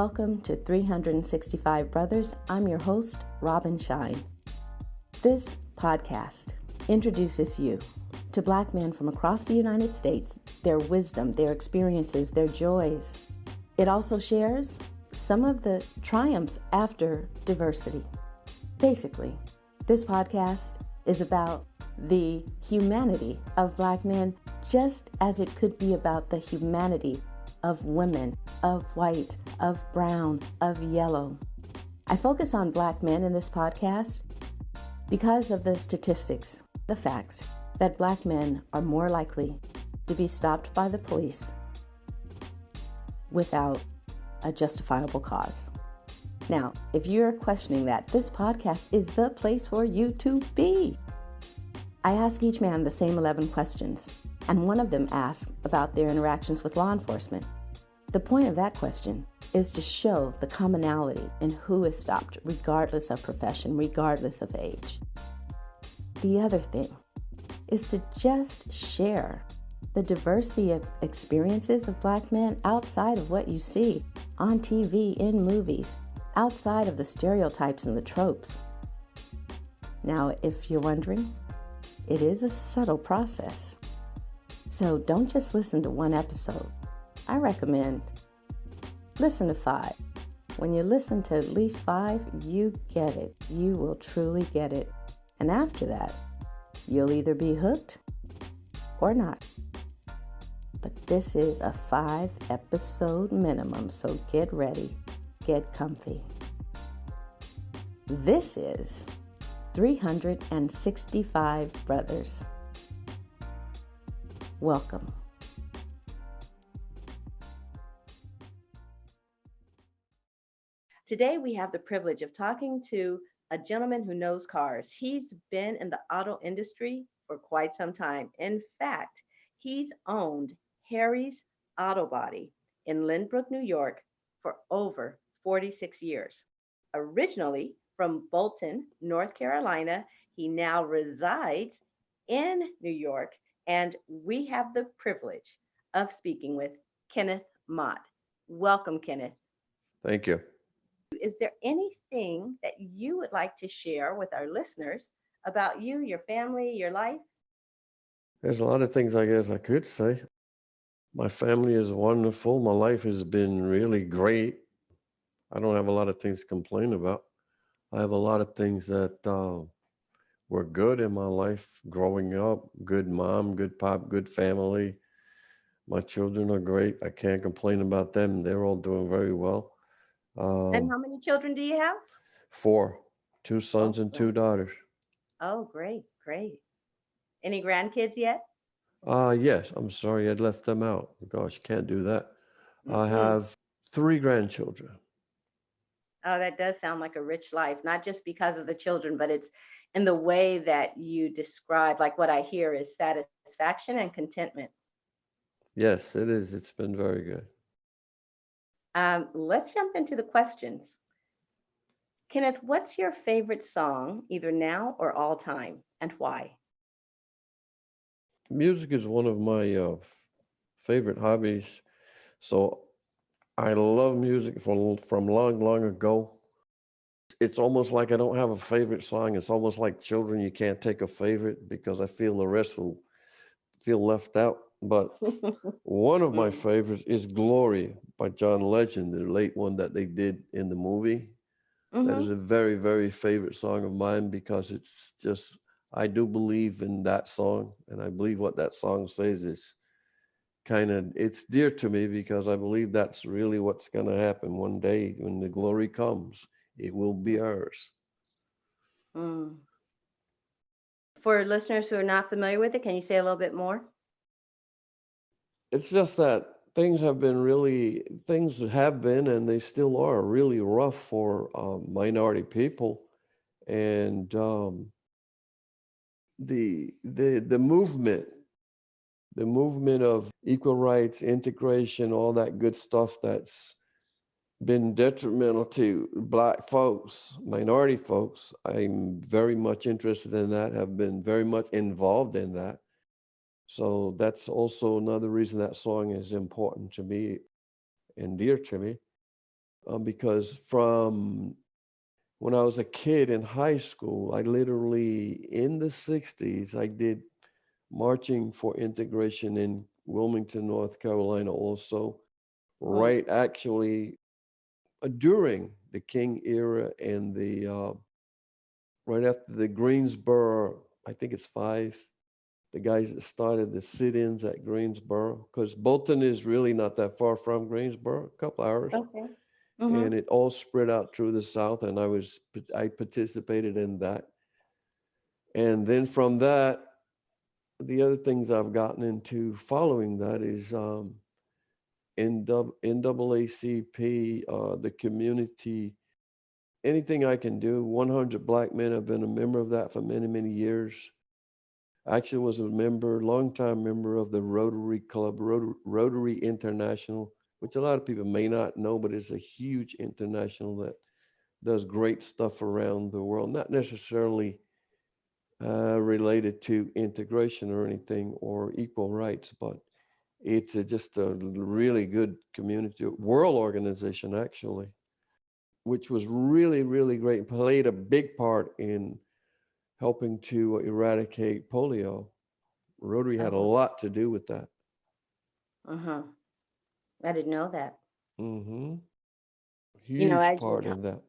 Welcome to 365 Brothers. I'm your host, Robin Shine. This podcast introduces you to Black men from across the United States, their wisdom, their experiences, their joys. It also shares some of the triumphs after diversity. Basically, this podcast is about the humanity of Black men, just as it could be about the humanity of women, of white, of brown, of yellow. I focus on Black men in this podcast because of the statistics, the facts that Black men are more likely to be stopped by the police without a justifiable cause. Now, if you're questioning that, this podcast is the place for you to be. I ask each man the same 11 questions, and one of them asks about their interactions with law enforcement. The point of that question is to show the commonality in who is stopped, regardless of profession, regardless of age. The other thing is to just share the diversity of experiences of Black men outside of what you see on TV, in movies, outside of the stereotypes and the tropes. Now, if you're wondering, it is a subtle process. So don't just listen to one episode. I recommend listen to 5. When you listen to at least 5, you get it. You will truly get it. And after that, you'll either be hooked or not. But this is a 5-episode minimum, so get ready, get comfy. This is 365 Brothers. Welcome. Today we have the privilege of talking to a gentleman who knows cars. He's been in the auto industry for quite some time. In fact, he's owned Harry's Auto Body in Lynbrook, New York for over 46 years. Originally from Bolton, North Carolina, he now resides in New York, and we have the privilege of speaking with Kenneth Mott. Welcome, Kenneth. Thank you. Is there anything that you would like to share with our listeners about you, your family, your life? There's a lot of things I guess I could say. My family is wonderful. My life has been really great. I don't have a lot of things to complain about. I have a lot of things that were good in my life growing up. Good mom, good pop, good family. My children are great. I can't complain about them. They're all doing very well. And how many children do you have? 4, 2 sons and 2 daughters. Oh, great. Any grandkids yet? Yes, I'm sorry I'd left them out. Gosh, can't do that. I have 3 grandchildren. Oh, that does sound like a rich life, not just because of the children, but it's in the way that you describe, like what I hear is satisfaction and contentment. Yes, it is. It's been very good. Let's jump into the questions. Kenneth, what's your favorite song, either now or all time, and why? Music is one of my favorite hobbies. So I love music from long, long ago. It's almost like I don't have a favorite song. It's almost like children. You can't take a favorite because I feel the rest will feel left out. But one of my favorites is Glory by John Legend, the late one that they did in the movie. That is a very, very favorite song of mine because it's just, I do believe in that song. And I believe what that song says is it's dear to me because I believe that's really what's going to happen one day when the glory comes. It will be ours. For listeners who are not familiar with it, can you say a little bit more? It's just that things have been and they still are really rough for minority people. And the movement of equal rights, integration, all that good stuff that's been detrimental to Black folks, minority folks. I'm very much interested in that, have been very much involved in that. So that's also another reason that song is important to me and dear to me. because from when I was a kid in high school, I literally, in the 60s, I did marching for integration in Wilmington, North Carolina, also, Mm. right actually during the King era and right after the Greensboro, I think it's five, the guys that started the sit-ins at Greensboro, because Bolton is really not that far from Greensboro, a couple hours, Okay. Mm-hmm. and it all spread out through the South, and I participated in that, and then from that, the other things I've gotten into following that is NAACP, the community, anything I can do. 100 Black Men. I've been a member of that for many, many years. Actually was a member, longtime member of the Rotary Club, Rotary International, which a lot of people may not know, but it's a huge international that does great stuff around the world, not necessarily related to integration or anything or equal rights, but it's just a really good community, world organization actually, which was really, really great and played a big part in helping to eradicate polio. Rotary had a Oh. lot to do with that. Uh-huh. I didn't know that. Hmm. You know, Huge as part in that.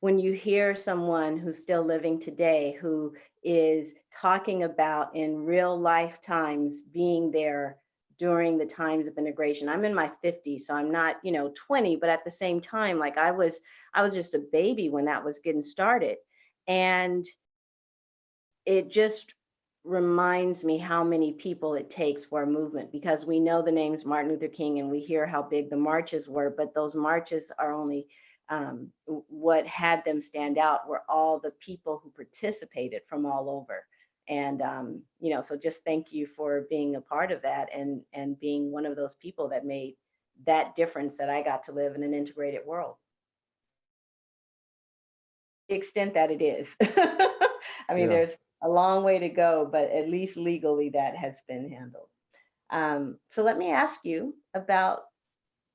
when you hear someone who's still living today who is talking about in real life times being there during the times of integration. I'm in my 50s, so I'm not, 20, but at the same time, like I was just a baby when that was getting started. And it just reminds me how many people it takes for a movement, because we know the names Martin Luther King and we hear how big the marches were, but those marches are only what had them stand out were all the people who participated from all over. And so just thank you for being a part of that and being one of those people that made that difference that I got to live in an integrated world. The extent that it is. I mean, Yeah. there's a long way to go, but at least legally that has been handled. So let me ask you about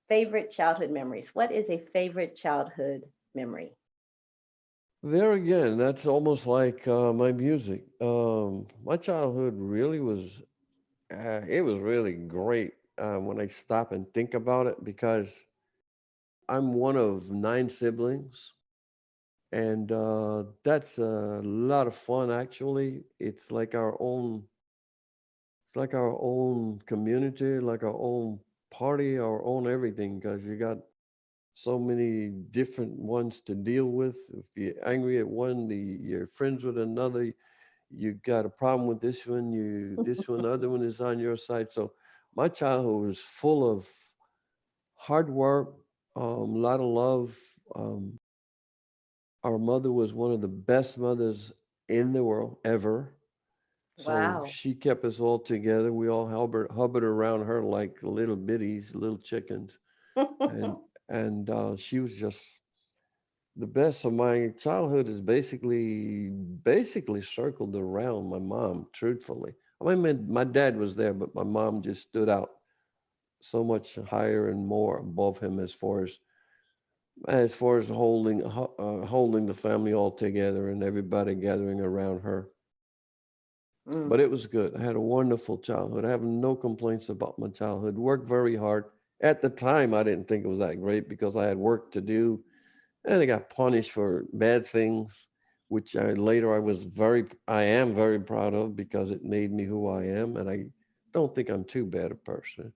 favorite childhood memories. What is a favorite childhood memory? There again, that's almost like my music. My childhood really was, it was really great when I stop and think about it, because I'm one of nine siblings. And that's a lot of fun, actually. It's like our own community, like our own party, our own everything, because you got so many different ones to deal with. If you're angry at one, you're friends with another. You got a problem with this one, this one, the other one is on your side. So my childhood was full of hard work, a lot of love. Um, our mother was one of the best mothers in the world ever. So Wow. she kept us all together. We all hovered around her like little bitties, little chickens, and she was just the best. So my childhood is basically circled around my mom. Truthfully, I mean, my dad was there, but my mom just stood out so much higher and more above him as far as holding the family all together and everybody gathering around her. Mm. But it was good. I had a wonderful childhood. I have no complaints about my childhood. Worked very hard. At the time, I didn't think it was that great because I had work to do, and I got punished for bad things, which I am very proud of because it made me who I am, and I don't think I'm too bad a person.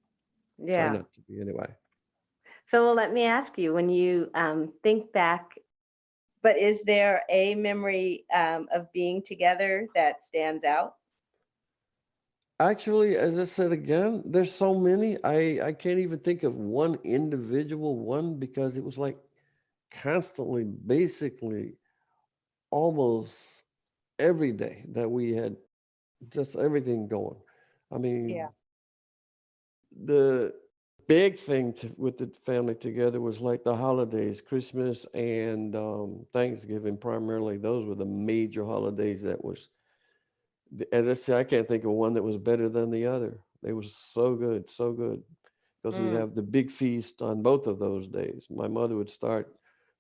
Try Yeah. not to be anyway. So well, let me ask you, when you think back, but is there a memory of being together that stands out? Actually, as I said again, there's so many. I can't even think of one individual one because it was like constantly, basically almost every day that we had just everything going. I mean, Yeah. the big thing with the family together was like the holidays, Christmas and Thanksgiving primarily. Those were the major holidays that was, as I said, I can't think of one that was better than the other. They was so good, so good. because we Mm. have the big feast on both of those days. My mother would start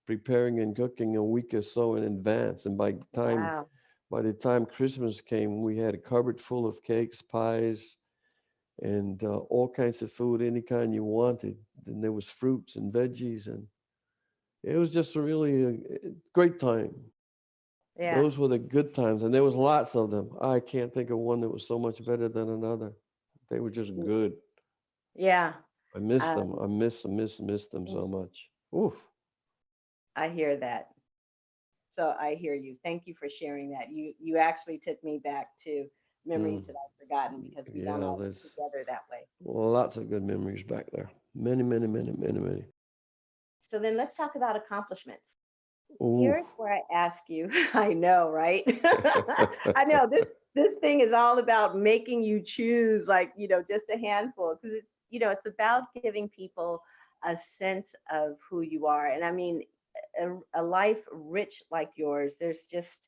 preparing and cooking a week or so in advance, and Wow. by the time Christmas came, we had a cupboard full of cakes, pies, and all kinds of food, any kind you wanted. Then there was fruits and veggies, and it was just a really great time. Yeah. Those were the good times, and there was lots of them. I can't think of one that was so much better than another. They were just Mm. good. Yeah. I miss them. Um, I miss them mm, so much. Oof. I hear that. So I hear you. Thank you for sharing that. You actually took me back to Mm. memories that I've forgotten because we don't Yeah, always there's together that way. lots of good memories back there. Many, many, many, many, many. So then let's talk about accomplishments. Ooh. Here's where I ask you, I know, right? I know this thing is all about making you choose like, just a handful because it's about giving people a sense of who you are. And I mean, a life rich like yours, there's just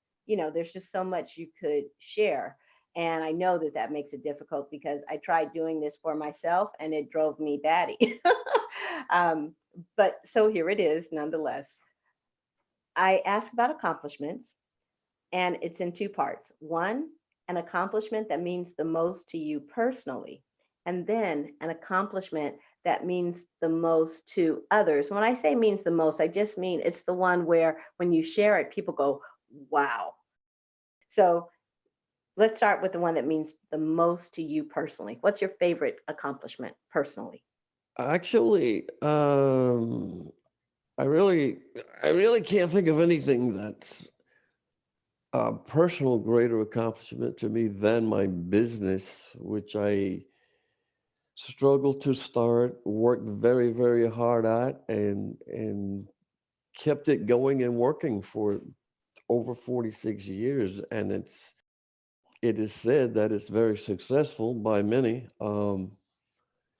so much you could share. And I know that that makes it difficult because I tried doing this for myself and it drove me batty. um, but so here it is, nonetheless. I ask about accomplishments, and it's in two parts. One, an accomplishment that means the most to you personally, and then an accomplishment that means the most to others. When I say means the most, I just mean it's the one where when you share it, people go, wow. So let's start with the one that means the most to you personally. What's your favorite accomplishment personally? Actually, I really, I really can't think of anything that's a personal greater accomplishment to me than my business, which I struggled to start, worked very, very hard at, and kept it going and working for over 46 years. And it is said that it's very successful by many.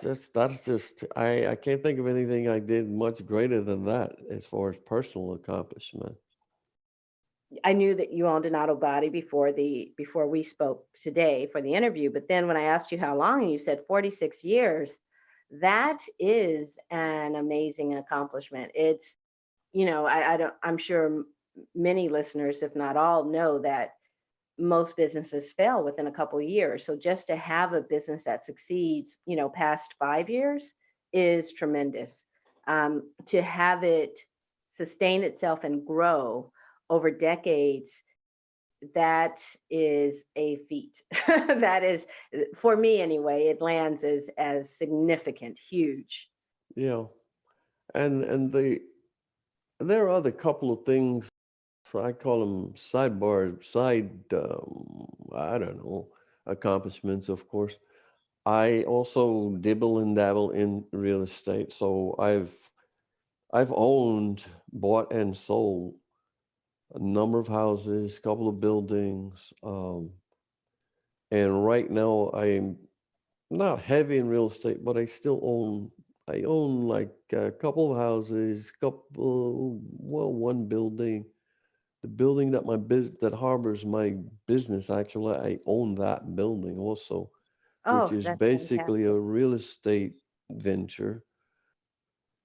That's just I can't think of anything I did much greater than that as far as personal accomplishment. I knew that you owned an auto body before we spoke today for the interview, but then when I asked you how long, and you said 46 years, that is an amazing accomplishment. I don't, I'm sure many listeners, if not all, know that most businesses fail within a couple of years. So just to have a business that succeeds, past 5 years is tremendous. To have it sustain itself and grow over decades, that is a feat. That is, for me anyway, it lands as significant, huge. Yeah, and there are other couple of things. So I call them I don't know, accomplishments. Of course, I also dibble and dabble in real estate. So I've owned, bought, and sold a number of houses, couple of buildings, and right now I'm not heavy in real estate, but I own like a couple of houses, one building. The building that that harbors my business, actually, I own that building also, which Oh, is that's basically a fantastic. real estate venture,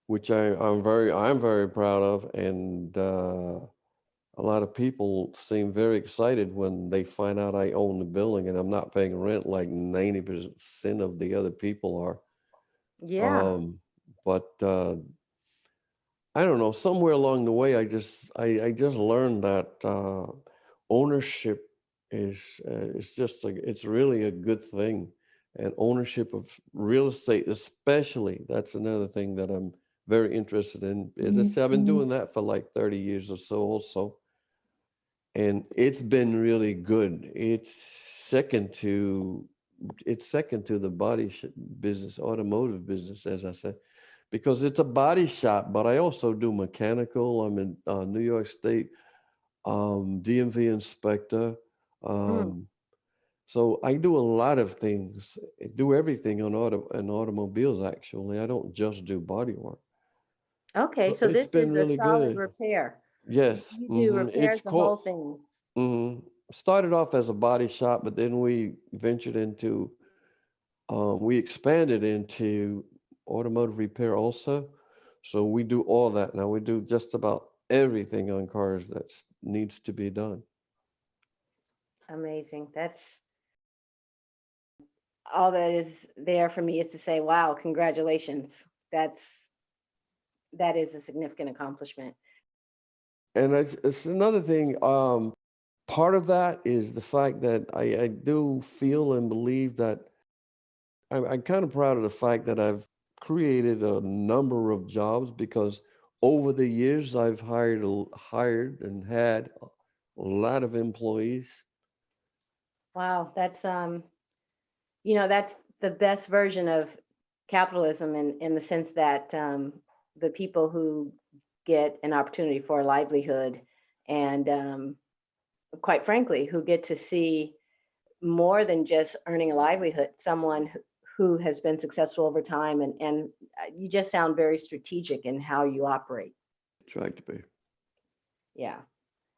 which I'm very proud of, and a lot of people seem very excited when they find out I own the building and I'm not paying rent like 90% of the other people are. Yeah. Um, but I don't know. Somewhere along the way, I just learned that ownership it's really a good thing, and ownership of real estate, especially, that's another thing that I'm very interested in. As I said, I've been doing that for like 30 years or so, also, and it's been really good. Second to it's second to the business, automotive business, as I said, because it's a body shop, but I also do mechanical. I'm in New York State DMV inspector. Mm. Um, so I do a lot of things. I do everything on automobiles. Actually, I don't just do body work. Okay, So so it's this been is a really solid good. repair. Yes, You do it's repairs the called. whole thing. Started off as a body shop, but then we ventured into we expanded into automotive repair also. So we do all that now. We do just about everything on cars that needs to be done. Amazing. That's all that is there for me is to say, wow, congratulations. That's that is a significant accomplishment. And it's another thing. Part of that is the fact that I do feel and believe that I'm kind of proud of the fact that I've created a number of jobs because over the years I've hired and had a lot of employees. Wow, that's that's the best version of capitalism in the sense that the people who get an opportunity for a livelihood and quite frankly, who get to see more than just earning a livelihood, someone who has been successful over time and you just sound very strategic in how you operate. Tried to be. Yeah.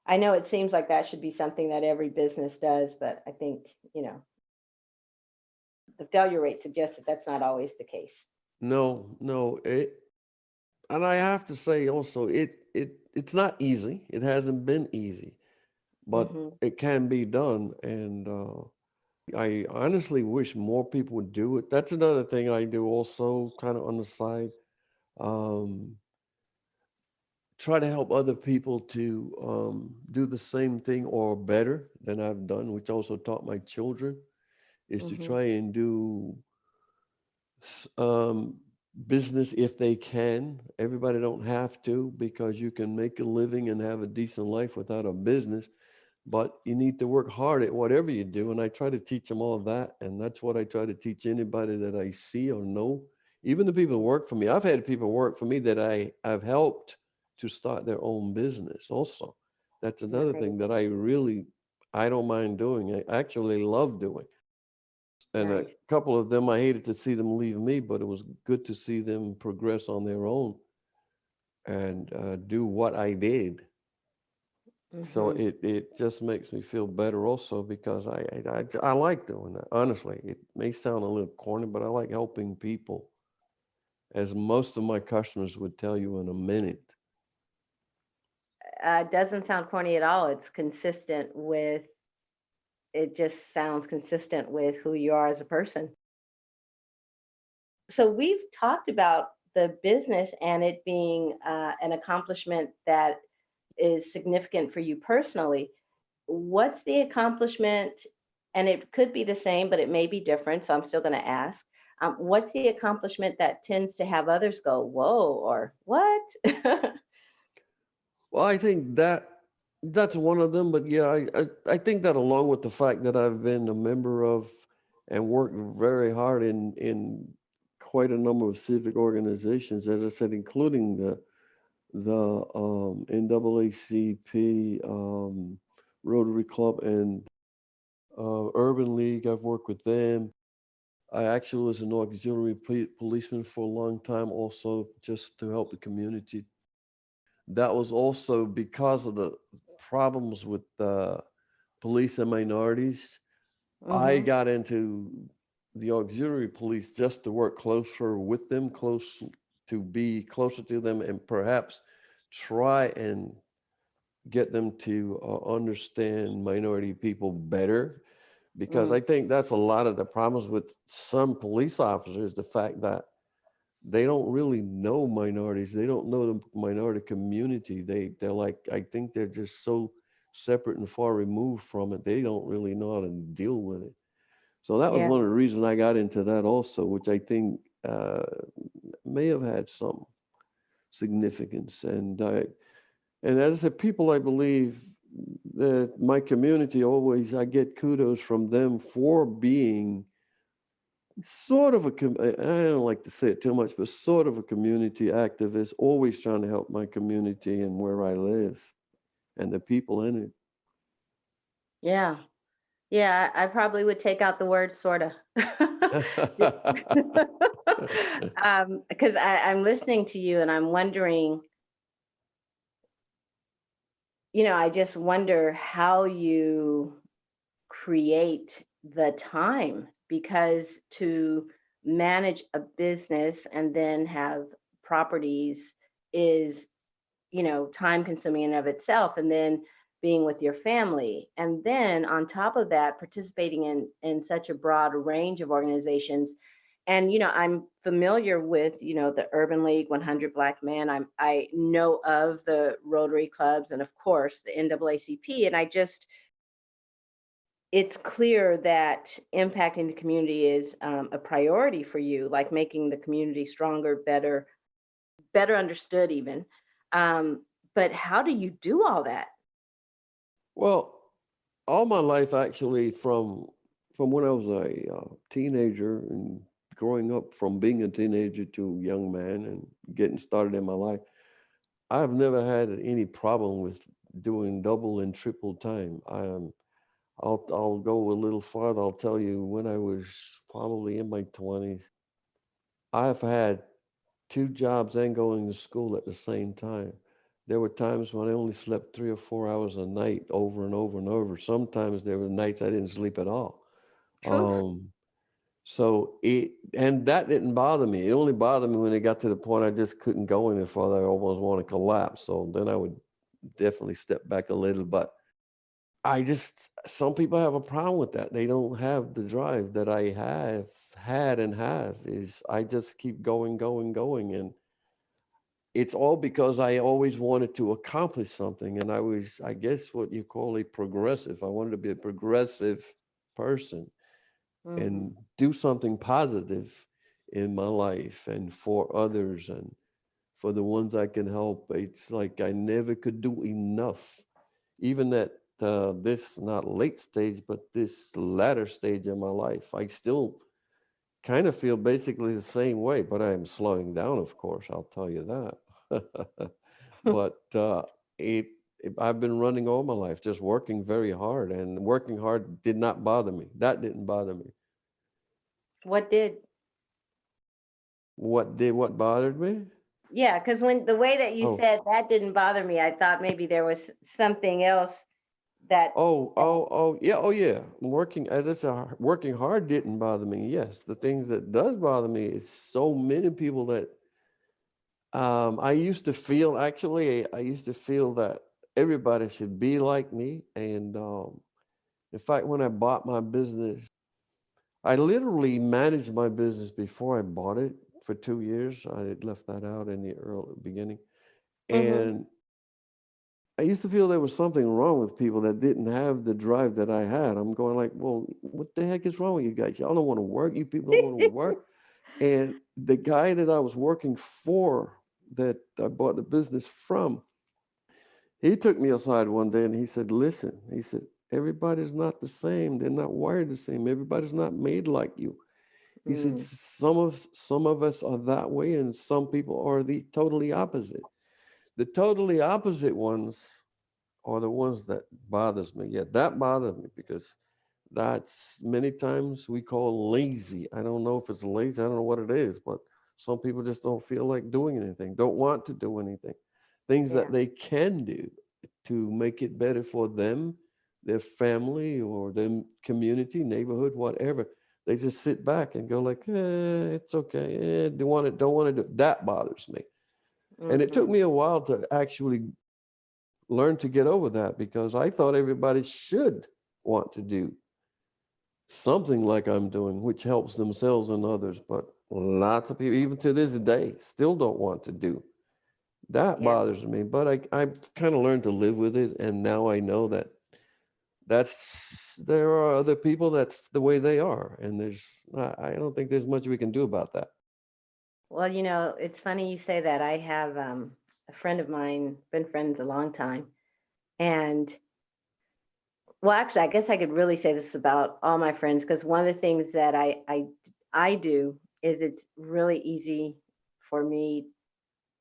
I know it seems like that should be something that every business does, but I think, the failure rate suggests that that's not always the case. No, and I have to say also, it's not easy. It hasn't been easy, but Hmm. it can be done. And I honestly wish more people would do it. That's another thing I do also, kind of on the side. Um, Try to help other people to do the same thing or better than I've done, which I also taught my children, is to Hmm. try and do s- um, business if they can. Everybody don't have to because you can make a living and have a decent life without a business, but you need to work hard at whatever you do. And I try to teach them all of that. And that's what I try to teach anybody that I see or know, even the people who work for me. I've had people work for me that I've helped to start their own business also. That's another Nice, thing that I don't mind doing. I actually love doing. And a nice. couple of them, I hated to see them leave me, but it was good to see them progress on their own and do what I did. So Hmm. it just makes me feel better also because I like doing that. Honestly, it may sound a little corny, but I like helping people, as most of my customers would tell you in a minute. Doesn't sound corny at all. It just sounds consistent with who you are as a person. So we've talked about the business and it being an accomplishment that is significant for you personally. What's the accomplishment? And it could be the same, but it may be different. So I'm still going to ask. What's the accomplishment that tends to have others go, whoa, or what? Well, I think that's one of them. But yeah, I think that along with the fact that I've been a member of and worked very hard in quite a number of civic organizations, as I said, including the NAACP, Rotary Club, and Urban League. I've worked with them. I actually was an auxiliary policeman for a long time, also just to help the community. That was also because of the problems with police and minorities. I Hmm. got into the auxiliary police just to work closer with them, to be closer to them, and perhaps try and get them to understand minority people better. Because Mm, I think that's a lot of the problems with some police officers, the fact that they don't really know minorities. They don't know the minority community. They're like, I think they're just so separate and far removed from it. They don't really know how to deal with it. So that was yeah. one of the reasons I got into that also, which I think may have had some significance. And as I said, people, I believe that my community always, I get kudos from them for being sort of I don't like to say it too much, but sort of a community activist, always trying to help my community and where I live and the people in it. Yeah. Yeah. I probably would take out the word sorta. Because I'm listening to you and I'm wondering, I just wonder how you create the time because to manage a business and then have properties is, time consuming in of itself. And then being with your family. And then on top of that, participating in such a broad range of organizations. And, I'm familiar with, the Urban League 100 Black Men. I know of the Rotary clubs and of course the NAACP. And it's clear that impacting the community is a priority for you, like making the community stronger, better understood even. But how do you do all that? Well, all my life, actually, from when I was a teenager and growing up, from being a teenager to a young man and getting started in my life, I've never had any problem with doing double and triple time. I'll go a little farther. I'll tell you, when I was probably in my 20s, I've had two jobs and going to school at the same time. There were times when I only slept 3 or 4 hours a night over and over and over. Sometimes there were nights I didn't sleep at all. Truth. Um, and that didn't bother me. It only bothered me when it got to the point I just couldn't go any further. I almost want to collapse. So then I would definitely step back a little. But some people have a problem with that. They don't have the drive that I have had and have. Is I just keep going, going, going. And it's all because I always wanted to accomplish something. And I was, I guess, what you call a progressive. I wanted to be a progressive person Hmm. and do something positive in my life and for others and for the ones I can help. It's like I never could do enough, even at this not late stage, but this latter stage of my life. I still kind of feel basically the same way, but I am slowing down, of course, I'll tell you that. But it, I've been running all my life, just working very hard, and working hard did not bother me. That didn't bother me. What did? What bothered me? Yeah, because when the way that you Oh, said that didn't bother me, I thought maybe there was something else that. yeah, oh yeah. Working, as I said, working hard didn't bother me. Yes, the things that does bother me is so many people that I used to feel, actually, I used to feel that everybody should be like me. And in fact, when I bought my business, I literally managed my business before I bought it for 2 years. I had left that out in the early beginning. Hmm. And I used to feel there was something wrong with people that didn't have the drive that I had. I'm going like, well, what the heck is wrong with you guys? Y'all don't want to work. You people don't want to work. And the guy that I was working for, that I bought the business from, he took me aside one day and he said, listen, he said, everybody's not the same. They're not wired the same. Everybody's not made like you. He said, Mm, some of us are that way and some people are the totally opposite. The totally opposite ones are the ones that bothers me. Yeah, that bothers me because that's many times we call lazy. I don't know if it's lazy. I don't know what it is, but some people just don't feel like doing anything, don't want to do anything. Things yeah. that they can do to make it better for them, their family, or their community, neighborhood, whatever. They just sit back and go like, it's okay. Don't want to do. That bothers me. And it took Hmm. me a while to actually learn to get over that because I thought everybody should want to do something like I'm doing, which helps themselves and others. But lots of people, even to this day, still don't want to do. That Yeah. bothers me. But I've kind of learned to live with it. And now I know that there are other people that's the way they are. And I don't think there's much we can do about that. Well, it's funny you say that. I have a friend of mine, been friends a long time, and well, actually, I guess I could really say this about all my friends because one of the things that I do is it's really easy for me.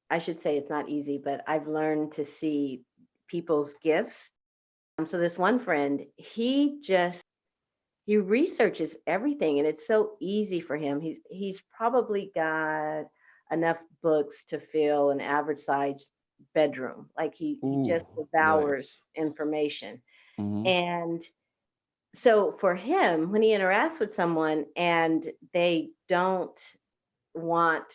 I should say it's not easy, but I've learned to see people's gifts. So this one friend, he researches everything, and it's so easy for him. He's probably got enough books to fill an average size bedroom. Like he Ooh, just devours nice. information. Hmm. And So for him, when he interacts with someone and they don't want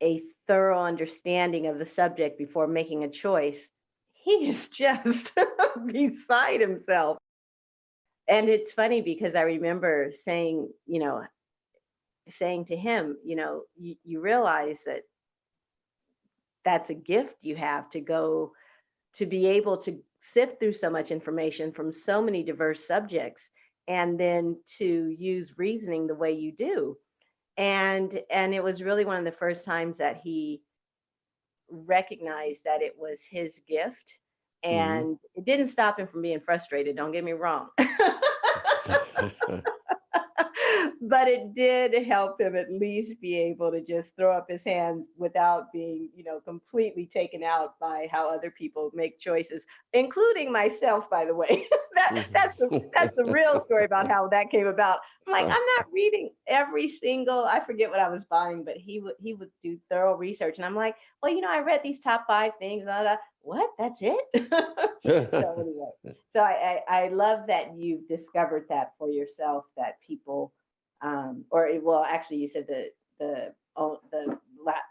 a thorough understanding of the subject before making a choice, he is just beside himself. And it's funny because I remember saying, saying to him, you realize that that's a gift you have to go to be able to sift through so much information from so many diverse subjects and then to use reasoning the way you do. And it was really one of the first times that he recognized that it was his gift, Hmm. and it didn't stop him from being frustrated, don't get me wrong. But it did help him at least be able to just throw up his hands without being, completely taken out by how other people make choices, including myself, by the way. That's the real story about how that came about. I'm like, I'm not reading every single, I forget what I was buying, but he would do thorough research. And I'm like, well, I read these top 5 things. Blah, blah. What? That's it? So anyway, so I love that you've discovered that for yourself, that people, or well, actually, you said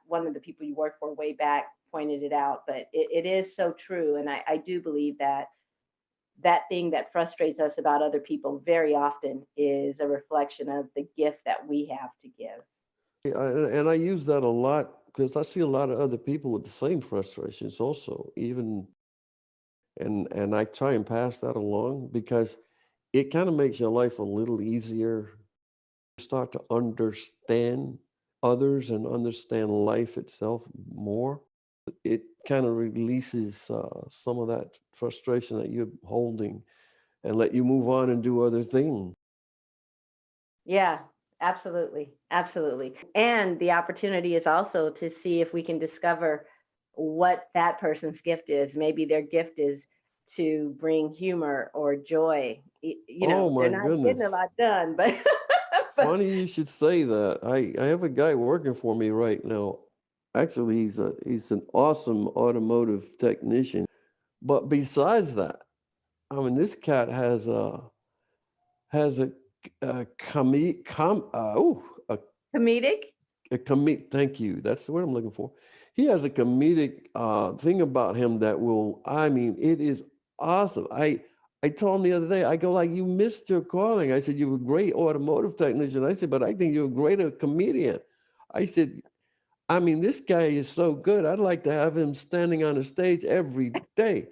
one of the people you worked for way back pointed it out, but it is so true, and I do believe that that thing that frustrates us about other people very often is a reflection of the gift that we have to give. And I use that a lot because I see a lot of other people with the same frustrations also, even and I try and pass that along because it kind of makes your life a little easier. You start to understand others and understand life itself more. It kind of releases some of that frustration that you're holding and let you move on and do other things. Yeah, absolutely. Absolutely. And the opportunity is also to see if we can discover what that person's gift is. Maybe their gift is to bring humor or joy. Oh They're my not getting a goodness. lot done, but but Funny you should say that. I have a guy working for me right now. Actually, he's an awesome automotive technician. But besides that, I mean, this cat has a comedic. a comic. Thank you. That's the word I'm looking for. He has a comedic thing about him that will. I mean, it is awesome. I told him the other day. I go like, you missed your calling. I said you were a great automotive technician. I said, but I think you're a greater comedian. I said, I mean, this guy is so good. I'd like to have him standing on the stage every day.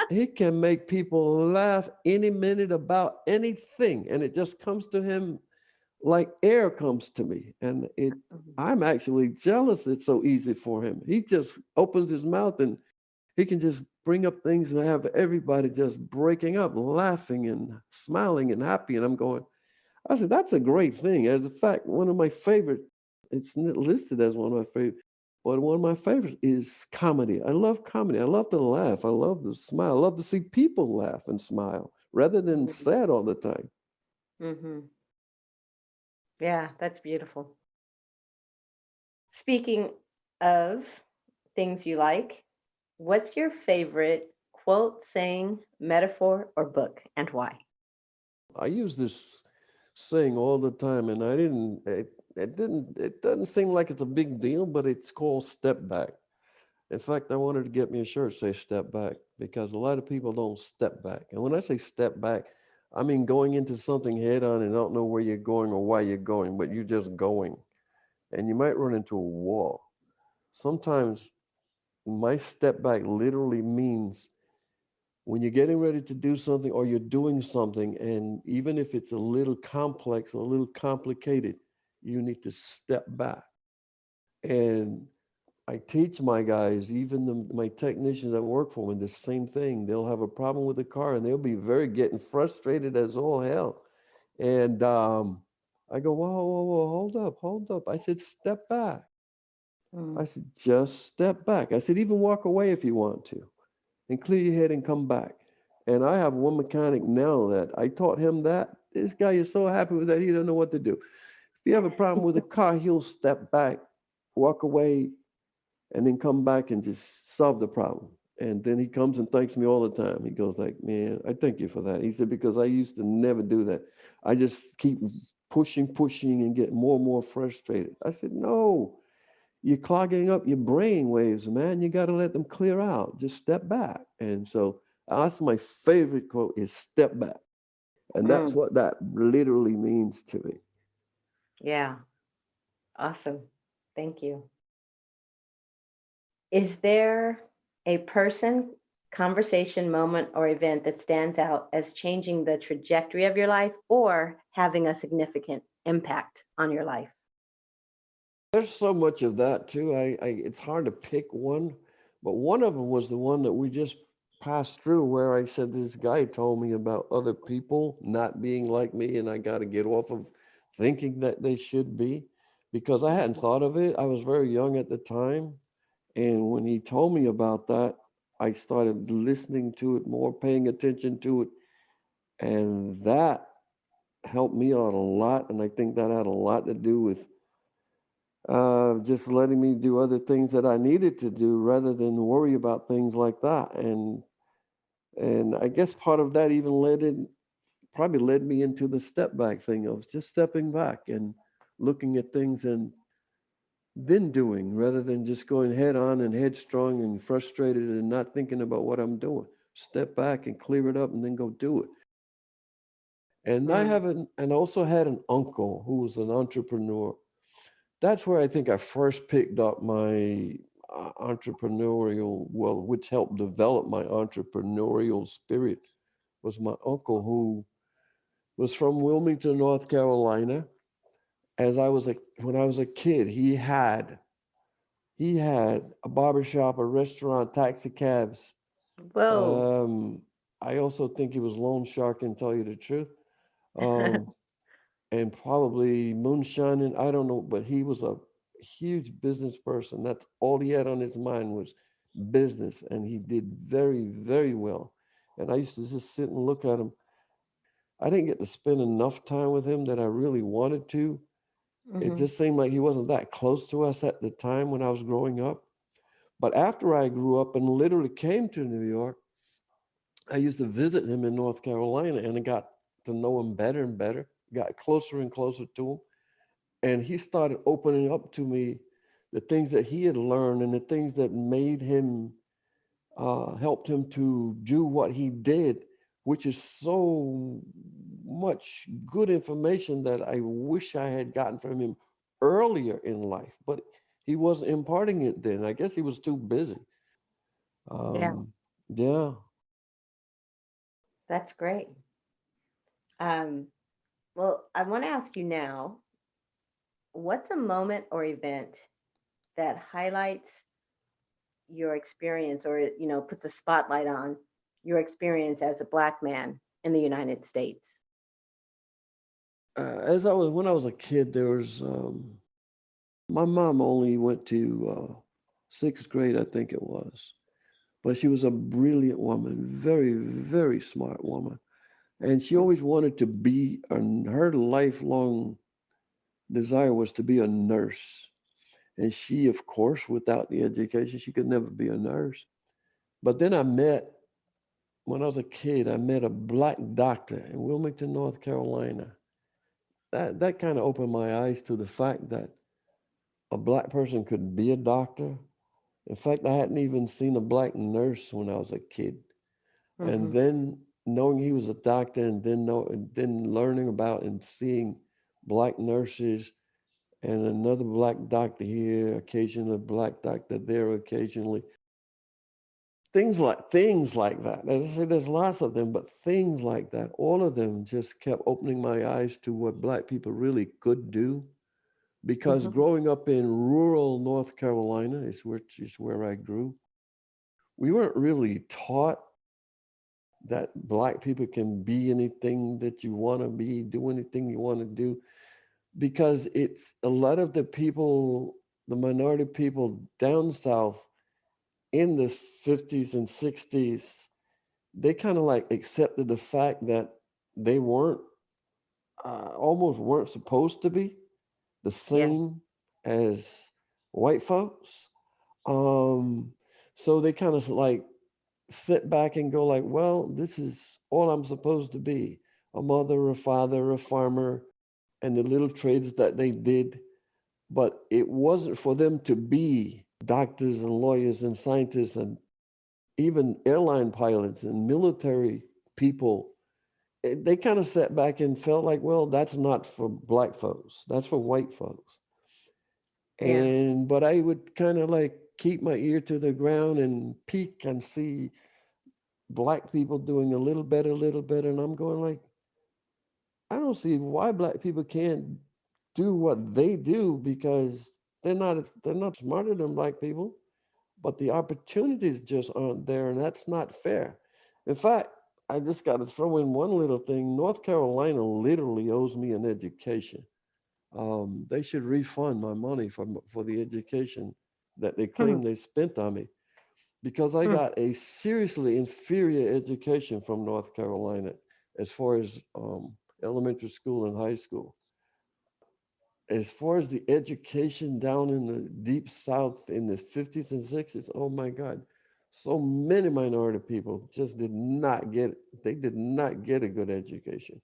He can make people laugh any minute about anything, and it just comes to him like air comes to me, and it I'm actually jealous it's so easy for him. He just opens his mouth and he can just bring up things and have everybody just breaking up laughing and smiling and happy, and I'm going, I said that's a great thing. As a fact, one of my favorite, it's listed as one of my favorite, but one of my favorites is comedy. I love comedy. I love to laugh. I love to smile. I love to see people laugh and smile rather than sad all the time. Hmm. Yeah, that's beautiful. Speaking of things you like, what's your favorite quote, saying, metaphor, or book, and why? I use this saying all the time, and it doesn't seem like it's a big deal, but it's called step back. In fact, I wanted to get me a shirt say step back because a lot of people don't step back. And when I say step back, I mean going into something head on and don't know where you're going or why you're going, but you're just going. And you might run into a wall. Sometimes my step back literally means when you're getting ready to do something or you're doing something, and even if it's a little complex or a little complicated, you need to step back. And I teach my guys, even my technicians that work for me, the same thing. They'll have a problem with the car and they'll be very getting frustrated as all hell. And I go, whoa, whoa, whoa, hold up, hold up. I said, step back. I Mm. said, just step back. I said, even walk away if you want to and clear your head and come back. And I have one mechanic now that I taught him that. This guy is so happy with that, he doesn't know what to do. If you have a problem with a car, he'll step back, walk away, and then come back and just solve the problem. And then he comes and thanks me all the time. He goes like, man, I thank you for that. He said, because I used to never do that. I just keep pushing and get more and more frustrated. I said, no, you're clogging up your brain waves, man. You got to let them clear out. Just step back. And so that's my favorite quote is step back. And that's Mm, what that literally means to me. yeah. Awesome. Thank you. Is there a person, conversation, moment, or event that stands out as changing the trajectory of your life or having a significant impact on your life? There's so much of that too. It's hard to pick one, but one of them was the one that we just passed through where I said this guy told me about other people not being like me and I got to get off of thinking that they should be because I hadn't thought of it. I was very young at the time. And when he told me about that, I started listening to it more, paying attention to it. And that helped me out a lot. And I think that had a lot to do with just letting me do other things that I needed to do rather than worry about things like that. And I guess part of that even probably led me into the step back thing of just stepping back and looking at things and then doing rather than just going head on and headstrong and frustrated and not thinking about what I'm doing. Step back and clear it up and then go do it. And Mm, and also had an uncle who was an entrepreneur. That's where I think I first picked up my entrepreneurial, well, which helped develop my entrepreneurial spirit was my uncle who was from Wilmington, North Carolina. When I was a kid, he had a barbershop, a restaurant, taxi cabs. whoa. Um, I also think he was loan sharking, tell you the truth. Um, and probably moonshining. I don't know, but he was a huge business person. That's all he had on his mind was business, and he did very, very well. And I used to just sit and look at him. I didn't get to spend enough time with him that I really wanted to. It Hmm. just seemed like he wasn't that close to us at the time when I was growing up. But after I grew up and literally came to New York, I used to visit him in North Carolina and I got to know him better and better, got closer and closer to him. And he started opening up to me the things that he had learned and the things that made him, helped him to do what he did, which is so much good information that I wish I had gotten from him earlier in life. But he wasn't imparting it then. I guess he was too busy. Yeah, Um, yeah. that's great. Um, well, I want to ask you now, what's a moment or event that highlights your experience or, puts a spotlight on your experience as a Black man in the United States? When I was a kid, there was my mom only went to sixth grade, I think it was, but she was a brilliant woman, very, very smart woman, and she always wanted to be. Her lifelong desire was to be a nurse, and she, of course, without the education, she could never be a nurse. But then when I was a kid, I met a black doctor in Wilmington, North Carolina. That kind of opened my eyes to the fact that a black person could be a doctor. In fact, I hadn't even seen a black nurse when I was a kid. And Hmm. then knowing he was a doctor and then learning about and seeing black nurses and another black doctor here, occasionally a black doctor there occasionally. Things like that. As I say, there's lots of them, but things like that, all of them just kept opening my eyes to what black people really could do. Because Hmm. growing up in rural North Carolina, which is where I grew, we weren't really taught that black people can be anything that you want to be, do anything you want to do, because it's a lot of the people, the minority people down south in the 50s and 60s, they kind of like accepted the fact that they weren't, almost weren't supposed to be the Yeah. same as white folks. Um, so they kind of like sit back and go like, well, this is all I'm supposed to be, a mother, a father, a farmer, and the little trades that they did. But it wasn't for them to be doctors and lawyers and scientists and even airline pilots and military people. They kind of sat back and felt like, well, that's not for black folks, that's for white folks. Yeah. And but I would kind of like keep my ear to the ground and peek and see black people doing a little better, and I'm going like, I don't see why black people can't do what they do, because they're not smarter than black people, but the opportunities just aren't there, and that's not fair. In fact, I just got to throw in one little thing. North Carolina literally owes me an education. They should refund my money for the education that they Hmm. claim they spent on me, because I Hmm. got a seriously inferior education from North Carolina as far as elementary school and high school. As far as the education down in the deep South in the 50s and 60s, oh my God, so many minority people just they did not get a good education.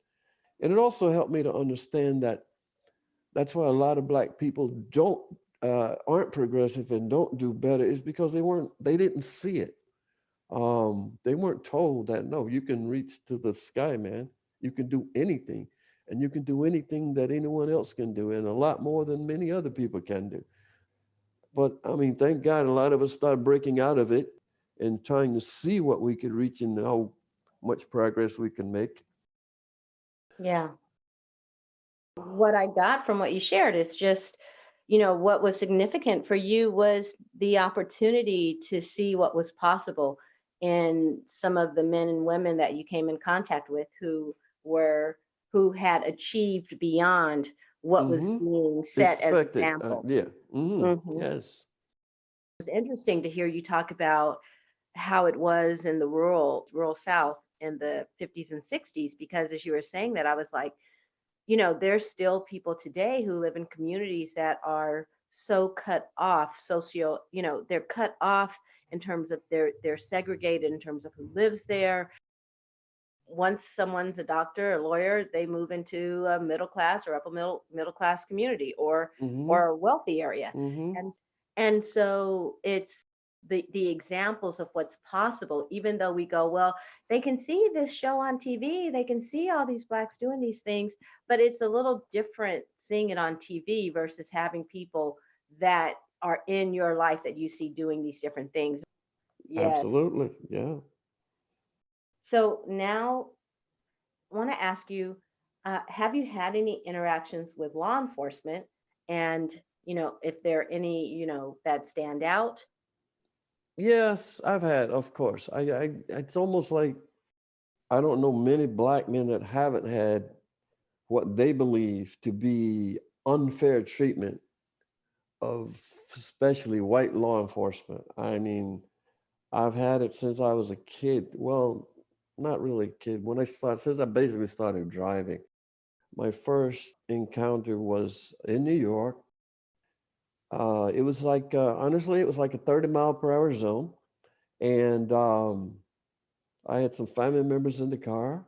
And it also helped me to understand that that's why a lot of black people aren't progressive and don't do better, is because they didn't see it. They weren't told that, no, you can reach to the sky, man. You can do anything, and you can do anything that anyone else can do, and a lot more than many other people can do. But I mean, thank God a lot of us started breaking out of it and trying to see what we could reach and how much progress we can make. Yeah. What I got from what you shared is just, what was significant for you was the opportunity to see what was possible in some of the men and women that you came in contact with were who had achieved beyond what was Mm-hmm. being set as Expected. example. Yeah. Mm-hmm. Hmm. Yes. It's interesting to hear you talk about how it was in the rural South in the 50s and 60s, because as you were saying that, I was like, there's still people today who live in communities that are so cut off they're cut off in terms of they're segregated in terms of who lives there. Once someone's a doctor or lawyer, they move into a middle class or upper middle class community, Mm-hmm. or a wealthy area. Mm-hmm. And so it's the examples of what's possible, even though we go, well, they can see this show on TV, they can see all these blacks doing these things, but it's a little different seeing it on TV versus having people that are in your life that you see doing these different things. Yes. Absolutely. Yeah. So now I want to ask you, have you had any interactions with law enforcement? And, if there are any, that stand out? Yes, I've had, of course. It's almost like I don't know many black men that haven't had what they believe to be unfair treatment of especially white law enforcement. I mean, I've had it since I was a kid. Well, not really a kid. Since I basically started driving. My first encounter was in New York. It was like, honestly, it was like a 30 mile per hour zone. And I had some family members in the car,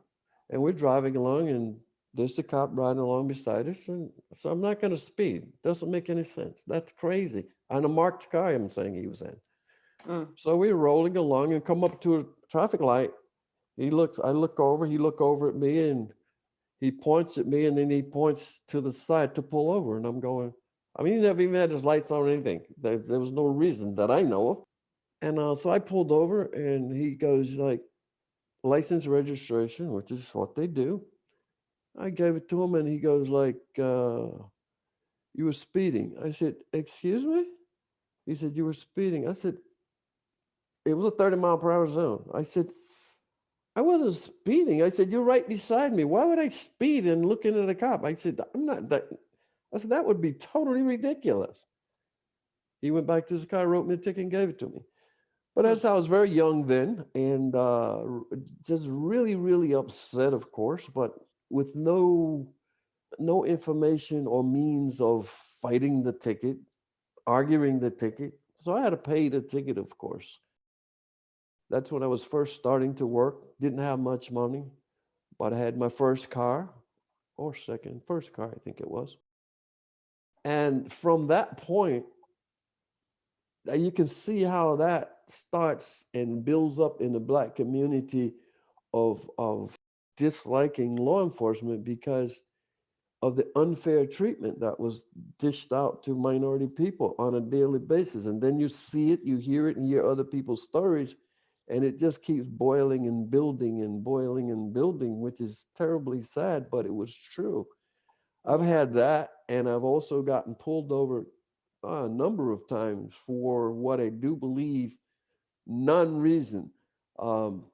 and we're driving along, and there's the cop riding along beside us. And so I'm not going to speed. Doesn't make any sense. That's crazy. On a marked car, I'm saying he was in. Mm. So we're rolling along and come up to a traffic light. I look over, he look over at me, and he points at me, and then he points to the side to pull over. And I'm going, I mean, he never even had his lights on or anything. There was no reason that I know of. And so I pulled over, and he goes like, license registration, which is what they do. I gave it to him, and he goes like, you were speeding. I said, excuse me? He said, you were speeding. I said, it was a 30 mile per hour zone. I said, I wasn't speeding. I said, you're right beside me. Why would I speed and look into the cop? I said, I'm not that. I said, that would be totally ridiculous. He went back to his car, wrote me a ticket, and gave it to me. But Mm. as I was very young then, and just really, really upset, of course, but with no information or means of fighting the ticket, arguing the ticket. So I had to pay the ticket, of course. That's when I was first starting to work. Didn't have much money, but I had my first car, or first car, I think it was. And from that point, you can see how that starts and builds up in the Black community of disliking law enforcement because of the unfair treatment that was dished out to minority people on a daily basis. And then you see it, you hear it, and hear other people's stories, and it just keeps boiling and building and boiling and building, which is terribly sad, but it was true. I've had that, and I've also gotten pulled over a number of times for what I do believe non-reason. Um,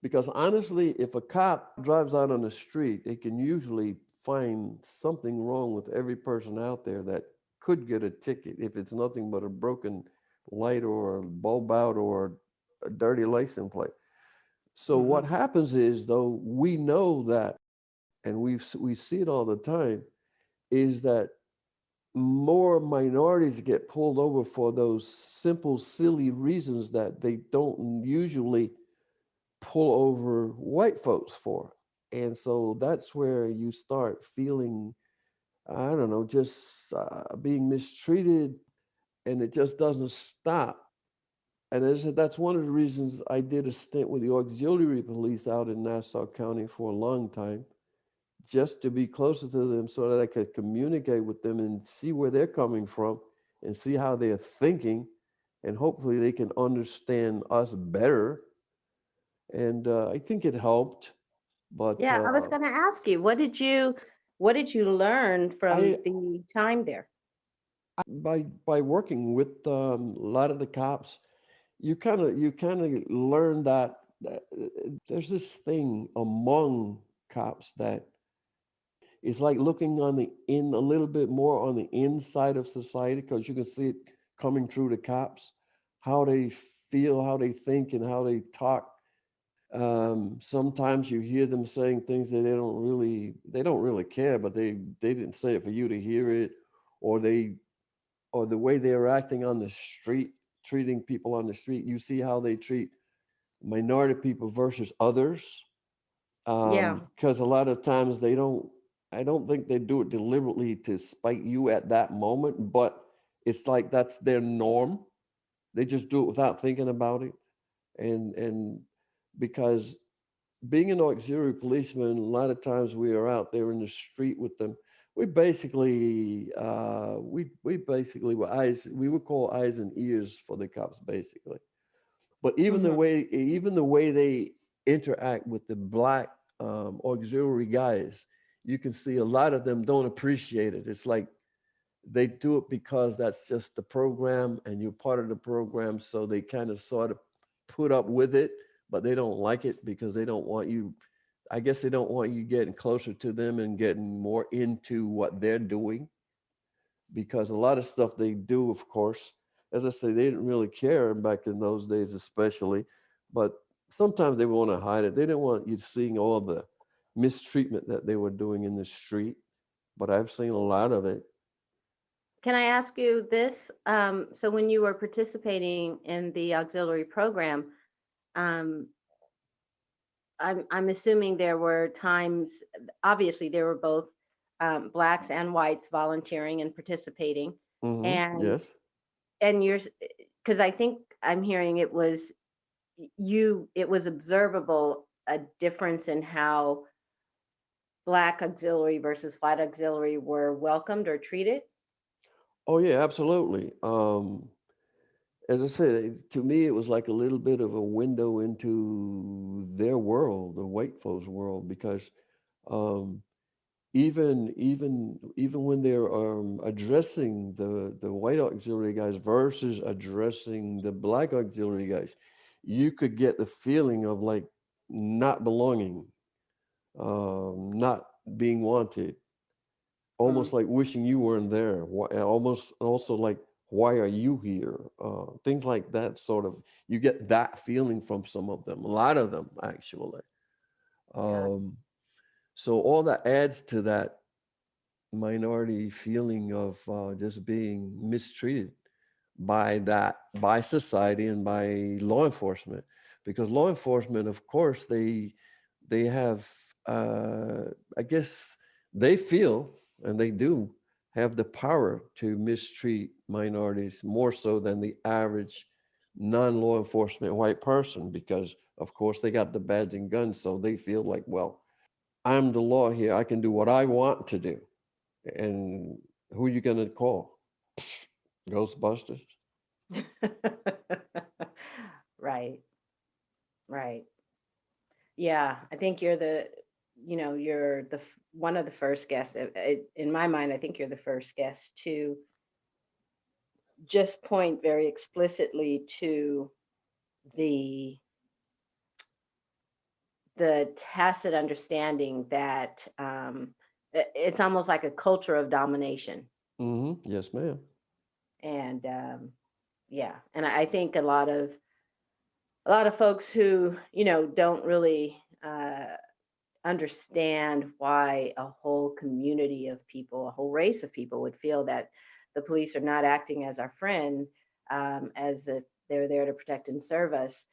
because honestly, if a cop drives out on the street, they can usually find something wrong with every person out there that could get a ticket if it's nothing but a broken light or a bulb out or a dirty license plate. So Mm-hmm. what happens is, though, we know that, and we see it all the time, is that more minorities get pulled over for those simple, silly reasons that they don't usually pull over white folks for. And so that's where you start feeling, I don't know, just being mistreated, and it just doesn't stop. And as I said, that's one of the reasons I did a stint with the auxiliary police out in Nassau County for a long time, just to be closer to them so that I could communicate with them and see where they're coming from and see how they're thinking. And hopefully they can understand us better. And I think it helped. But Yeah, I was going to ask you, what did you learn from I, the time there? by working with a lot of the cops, you kind of learn that there's this thing among cops that it's like looking on the in a little bit more on the inside of society, because you can see it coming through the cops, how they feel, how they think, and how they talk. Sometimes you hear them saying things that they don't really care, but they didn't say it for you to hear it, or the way they're acting on the street, treating people on the street. You see how they treat minority people versus others, Yeah, because a lot of times they don't. I don't think they do it deliberately to spite you at that moment, but it's like that's their norm. They just do it without thinking about it, and because being an auxiliary policeman, a lot of times we are out there in the street with them. We basically were eyes. We would call eyes and ears for the cops, basically. But hmm, even the way they interact with the Black auxiliary guys, you can see a lot of them don't appreciate it. It's like they do it because that's just the program, and you're part of the program, so they kind of sort of put up with it, but they don't like it because they don't want you. I guess they don't want you getting closer to them and getting more into what they're doing, because a lot of stuff they do, of course, as I say, they didn't really care back in those days, especially, but sometimes they want to hide it. They didn't want you seeing all the mistreatment that they were doing in the street, but I've seen a lot of it. can I ask you this? So when you were participating in the auxiliary program, um, I'm assuming there were times, obviously there were both blacks and whites volunteering and participating, and Yes. and you're, because I think I'm hearing it was observable a difference in how black auxiliary versus white auxiliary were welcomed or treated. Oh yeah, absolutely. As I said, to me, it was like a little bit of a window into their world, the white folks' world, because um, even when they're addressing the white auxiliary guys versus addressing the Black auxiliary guys, you could get the feeling of like not belonging, not being wanted, Mm, almost like wishing you weren't there. Almost also like, why are you here? Things like that. Sort of, you get that feeling from some of them. A lot of them, actually. yeah. Um, so all that adds to that minority feeling of just being mistreated by society and by law enforcement. because law enforcement, of course, they have, I guess they feel, and they do have the power to mistreat minorities more so than the average non-law enforcement white person, because of course they got the badge and guns, so they feel like, well, I'm the law here, I can do what I want to do. And who are you going to call? Ghostbusters? Right, right. Yeah, I think you're one of the first guests. In my mind, I think you're the first guest to just point very explicitly to the the tacit understanding that it's almost like a culture of domination. Mm-hmm. Yes, ma'am. And yeah, and I think a lot of folks who don't really understand why a whole community of people, a whole race of people, would feel that the police are not acting as our friend, as if they're there to protect and serve us,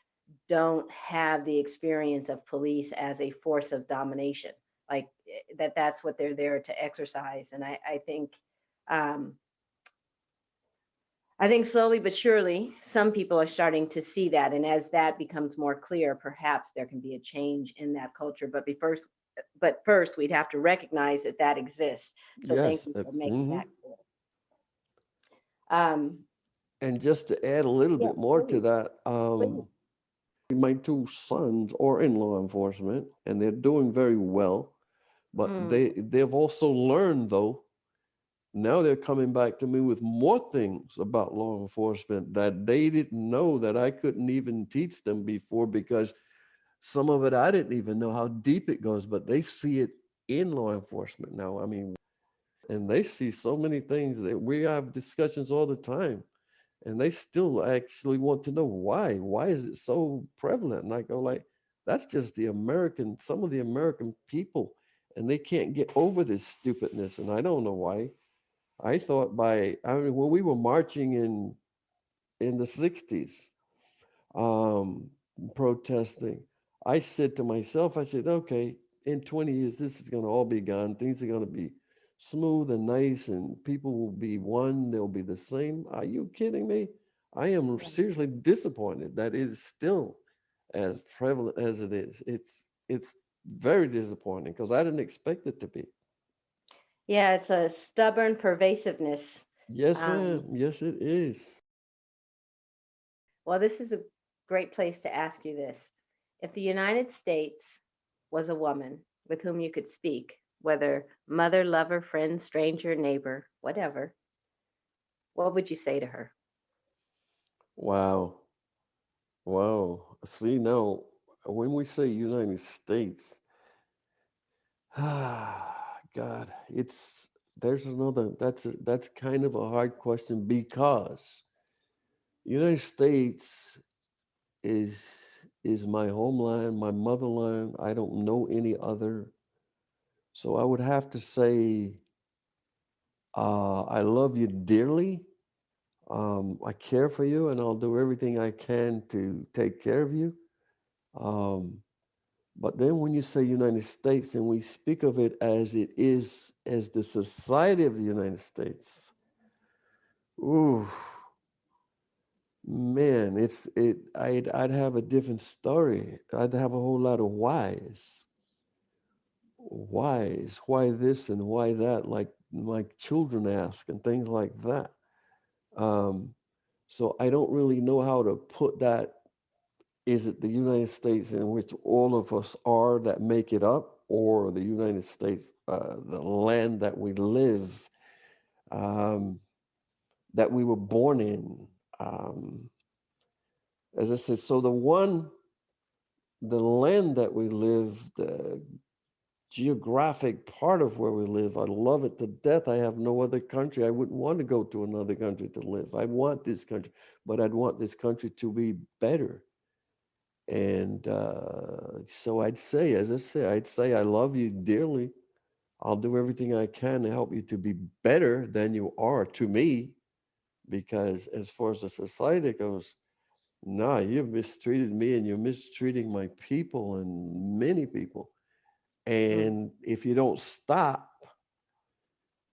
don't have the experience of police as a force of domination, like that's what they're there to exercise. And um, I think slowly but surely, some people are starting to see that. And as that becomes more clear, perhaps there can be a change in that culture. But first, we'd have to recognize that that exists. So thank Yes. you for making Mm-hmm. that clear. Um, And just to add a little yeah, bit more to please, that, please. my two sons are in law enforcement and they're doing very well, but Mm, they've also learned, though, now they're coming back to me with more things about law enforcement that they didn't know, that I couldn't even teach them before, because some of it I didn't even know how deep it goes, but they see it in law enforcement now. I mean, and they see so many things that we have discussions all the time, and they still actually want to know why. Why is it so prevalent? And I go like, that's just some of the American people, and they can't get over this stupidness, and I don't know why. I mean, when we were marching in the 60s, um, protesting, I said to myself, I said, okay, in 20 years, this is going to all be gone. Things are going to be smooth and nice, and people will be one. They'll be the same. Are you kidding me? I am seriously disappointed that it is still as prevalent as it is. It's very disappointing because I didn't expect it to be. yeah, it's a stubborn pervasiveness. Yes, Um, ma'am. Yes, it is. well, this is a great place to ask you this. If the United States was a woman with whom you could speak, whether mother, lover, friend, stranger, neighbor, whatever, what would you say to her? Wow. Wow. See, now, when we say United States, God, that's kind of a hard question, because United States is is my homeland, my motherland. I don't know any other. So I would have to say, I love you dearly. I care for you, and I'll do everything I can to take care of you. Um, But then when you say United States and we speak of it as it is, as the society of the United States, ooh, man, I'd have a different story. I'd have a whole lot of whys. Whys, why this and why that, like children ask and things like that. Um, so I don't really know how to put that. Is it the United States in which all of us are that make it up, or the United States, the land that we live, um, that we were born in? Um, as I said, so the land that we live, the geographic part of where we live, I love it to death. I have no other country. I wouldn't want to go to another country to live. I want this country, but I'd want this country to be better. And so I'd say, as I say, I'd say I love you dearly. I'll do everything I can to help you to be better than you are to me, because as far as the society goes, nah, you've mistreated me and you're mistreating my people and many people. Mm. And if you don't stop,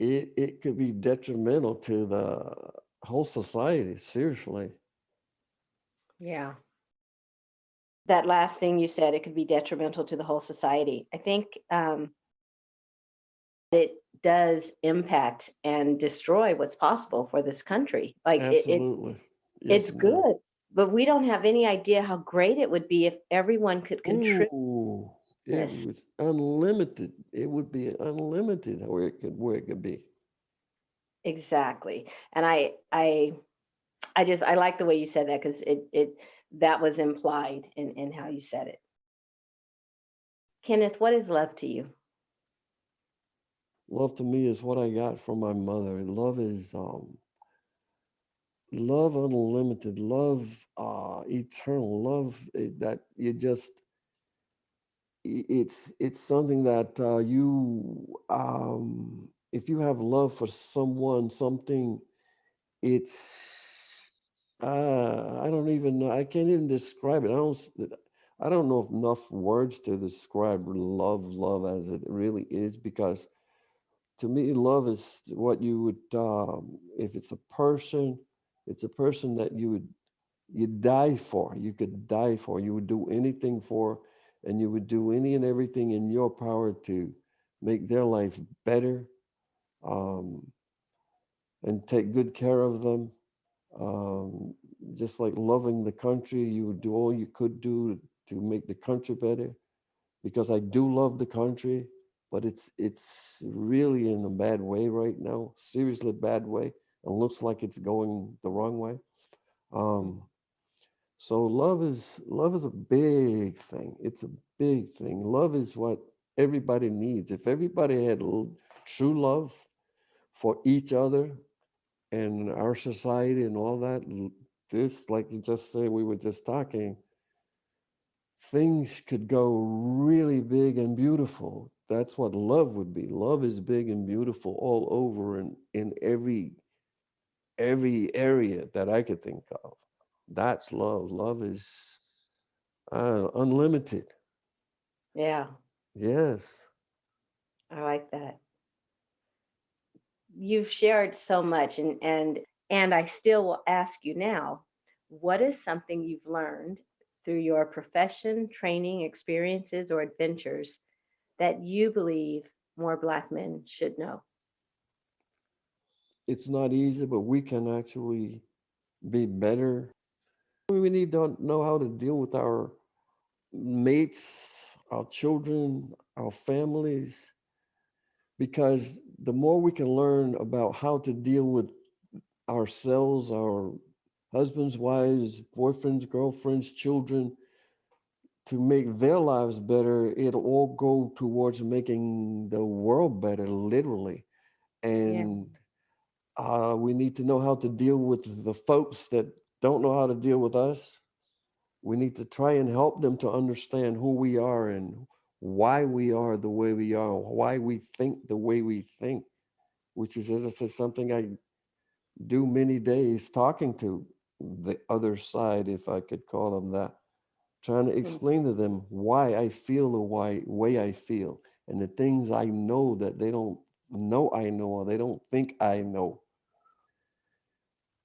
it could be detrimental to the whole society, seriously. Yeah. That last thing you said, it could be detrimental to the whole society. I think it does impact and destroy what's possible for this country. Like Absolutely. Yes, it's ma'am. good, but we don't have any idea how great it would be if everyone could contribute Ooh, it this. was unlimited. It would be unlimited where it could be. Exactly. And I like the way you said that because it that was implied in how you said it. Kenneth, what is love to you? Love to me is what I got from my mother. Love is love unlimited, love eternal, love that you just it's something that you if you have love for someone, something, it's I don't even know. I can't even describe it. I don't know enough words to describe love as it really is, because to me, love is what you would, if it's a person that you die for. You could die for. You would do anything for, and you would do any and everything in your power to make their life better, um, and take good care of them. Um, just like loving the country, you would do all you could do to make the country better, because I do love the country, but it's really in a bad way right now, seriously bad way, and looks like it's going the wrong way. Um, so love is a big thing. It's a big thing. Love is what everybody needs. If everybody had true love for each other and our society and all that, this, like you just said, we were just talking, things could go really big and beautiful. That's what love would be. Love is big and beautiful all over, and in every area that I could think of. That's love. Love is unlimited. Yeah, Yes. I like that. You've shared so much, and I still will ask you now, what is something you've learned through your profession, training, experiences, or adventures that you believe more Black men should know? It's not easy, but we can actually be better. We need to know how to deal with our mates, our children, our families, because the more we can learn about how to deal with ourselves, our husbands, wives, boyfriends, girlfriends, children, to make their lives better, it'll all go towards making the world better, literally. Yeah. And we need to know how to deal with the folks that don't know how to deal with us. We need to try and help them to understand who we are and why we are the way we are, why we think the way we think, which is, as I said, something I do many days, talking to the other side, if I could call them that, trying to Mm. explain to them why I feel the way I feel, and the things I know that they don't know I know, or they don't think I know.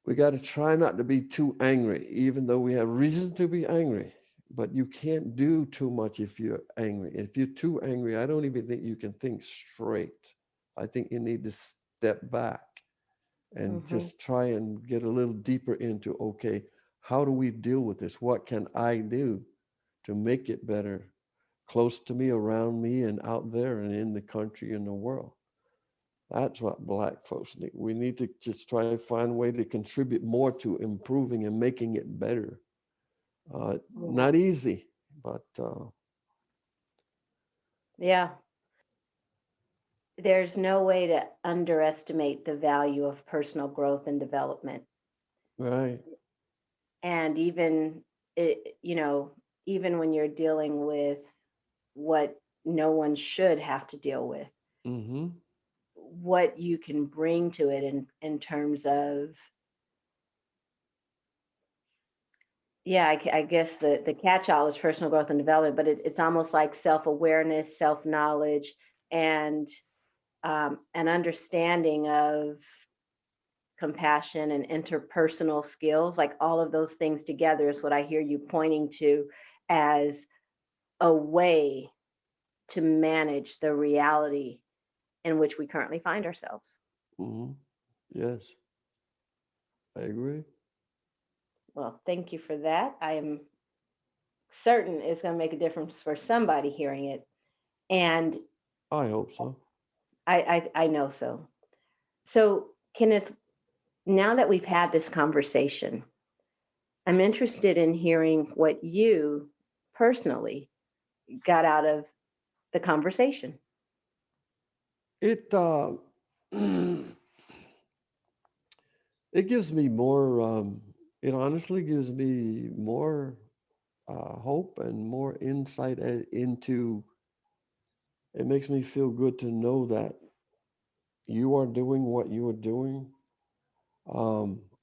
We got to try not to be too angry, even though we have reason to be angry. But you can't do too much if you're angry. If you're too angry, I don't even think you can think straight. I think you need to step back and Hmm. just try and get a little deeper into, okay, how do we deal with this? What can I do to make it better, close to me, around me, and out there, and in the country and the world? That's what Black folks need. We need to just try to find a way to contribute more to improving and making it better. Yeah. Not easy, but Yeah. There's no way to underestimate the value of personal growth and development. right. And even it, even when you're dealing with what no one should have to deal with, Mm-hmm. what you can bring to it in terms of yeah, I guess the catch-all is personal growth and development, but it's almost like self-awareness, self-knowledge, and an understanding of compassion and interpersonal skills. Like all of those things together is what I hear you pointing to as a way to manage the reality in which we currently find ourselves. Hmm. Yes, I agree. Well, thank you for that. I am certain it's going to make a difference for somebody hearing it. And I hope so. I know so. So, Kenneth, now that we've had this conversation, I'm interested in hearing what you personally got out of the conversation. It it gives me more. It honestly gives me more hope and more insight into. It makes me feel good to know that you are doing what you are doing.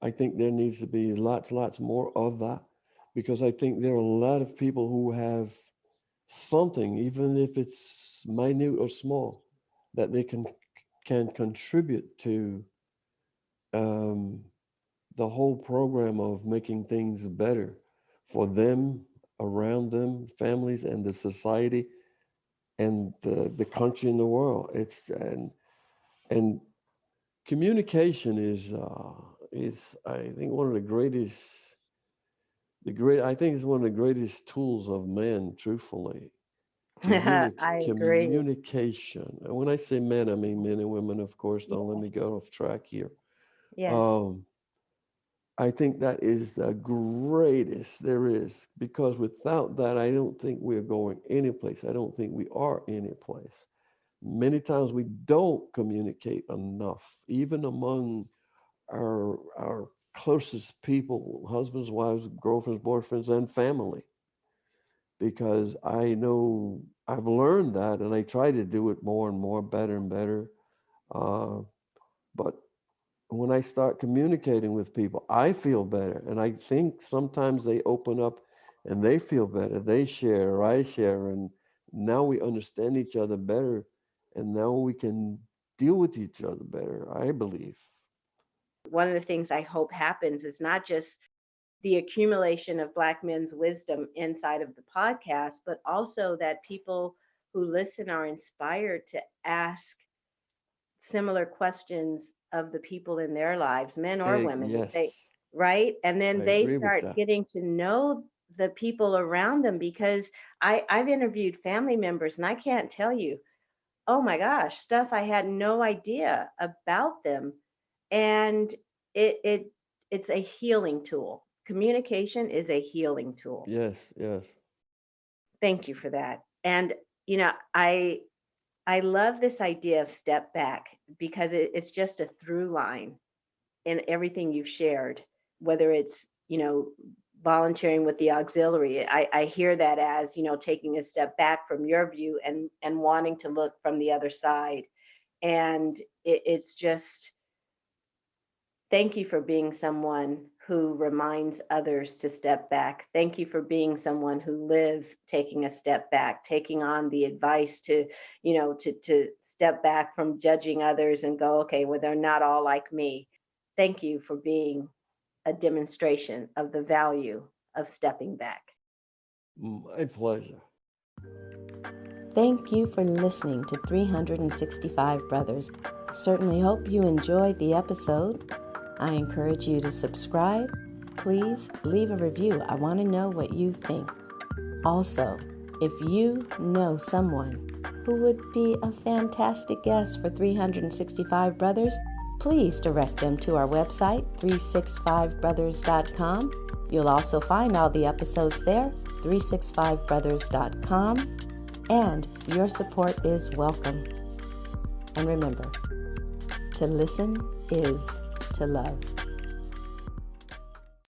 I think there needs to be lots more of that because I think there are a lot of people who have something, even if it's minute or small, that they can contribute to um, the whole program of making things better for them, around them, families, and the society, and the country and the world. It's and communication is I think one of the greatest I think it's one of the greatest tools of man, truthfully. I agree. Communication. And when I say men, I mean men and women, of course. Don't let me go off track here. Yes. Um, I think that is the greatest there is because without that, I don't think we're going anyplace. I don't think we are anyplace. Many times we don't communicate enough, even among our closest people, husbands, wives, girlfriends, boyfriends, and family. Because I know I've learned that, and I try to do it more and more, better and better. Uh, but when I start communicating with people, I feel better. And I think sometimes they open up and they feel better. They share, or I share, and now we understand each other better. And now we can deal with each other better, I believe. One of the things I hope happens is not just the accumulation of Black men's wisdom inside of the podcast, but also that people who listen are inspired to ask similar questions of the people in their lives, men or women, if they, Yes, right? And then I they agree with start that. getting to know the people around them because I've interviewed family members and I can't tell you, oh my gosh, stuff I had no idea about them. And it it's a healing tool. Communication is a healing tool. Yes, yes. Thank you for that. And you know, I love this idea of step back because it's just a through line in everything you've shared, whether it's, volunteering with the auxiliary. I hear that as, taking a step back from your view and wanting to look from the other side. And it's just thank you for being someone who reminds others to step back. Thank you for being someone who lives taking a step back, taking on the advice to, to step back from judging others and go, okay, well, they're not all like me. Thank you for being a demonstration of the value of stepping back. My pleasure. Thank you for listening to 365 Brothers. I certainly hope you enjoyed the episode. I encourage you to subscribe. Please leave a review. I want to know what you think. Also, if you know someone who would be a fantastic guest for 365 Brothers, please direct them to our website, 365brothers.com. You'll also find all the episodes there, 365brothers.com. And your support is welcome. And remember, to listen is to love.